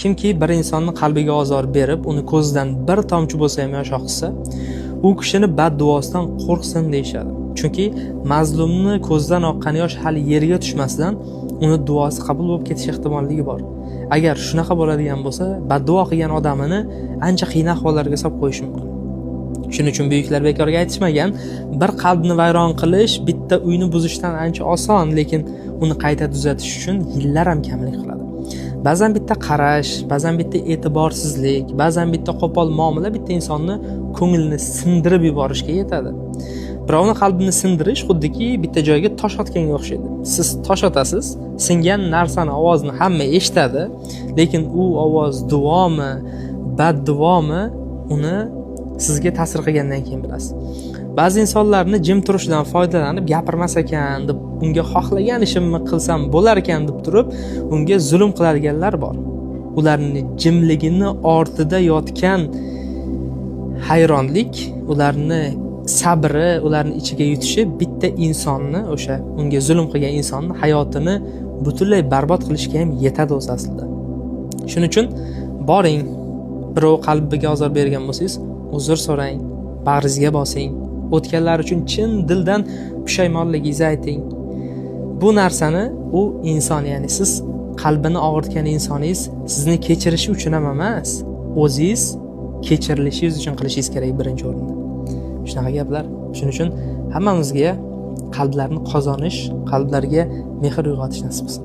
Kimki bir insonni qalbiga ozor berib, uni ko'zidan bir tomchi bo'lsa ham yosh oqsa, u kishini badduosidan qo'rqsin deyshadi. Chunki mazlumni ko'zidan oqqan yosh hali yerga tushmasdan uni duosi qabul bo'lib ketish ehtimolligi bor. Agar shunaqa bo'ladigan bo'lsa, badduo qilgan odamini ancha qiyin ahvollarga solib qo'yishi mumkin. Shuning uchun buyuklar bekorga aytishmagan, bir qalbni vayron qilish bitta uyni buzishdan ancha oson, lekin uni qayta tuzatish uchun yillar ham kamlik qiladi. Ba'zan bitta qarash, ba'zan bitta e'tiborsizlik, ba'zan bitta qo'pol muomala bitta insonni ko'nglini sindirib yuborishga yetadi. Birovning qalbini sindirish xuddiki bitta joyga tosh otganga o'xshaydi. Siz tosh otasiz, singan narsani ovozini hamma eshitadi, lekin u ovoz duomi, badduomi, uni sizga ta'sir qilgandan keyin bilasiz. Ba'zi insonlarni jim turishidan foydalanib gapirmas ekan deb, unga xohlagan ishimni qilsam bo'lar ekan deb turib, unga zulm qiladiganlar bor. Ularni jimligini ortida yotgan hayronlik, ularni sabri, ularni ichiga yutishi bitta insonni, o'sha unga zulm qilgan insonni hayotini butunlay barbod qilishga ham yetadi o'z aslida. Shuning uchun boring, birov qalbiga ozor bergan bo'lsangiz, uzr so'rang, bag'ringizga bosing, o'tganlar uchun chin dildan pushaymonligingizni ayting. Bu narsani u inson, ya'ni siz qalbini og'ritgan insoningiz sizni kechirishi uchun ham emas, o'zingiz kechirilishingiz uchun qilishingiz kerak birinchi o'rinda. Shunaqa gaplar. Shuning uchun hammamizga qalblarni qozonish, qalblarga mehr uyg'otish nasib qilsin.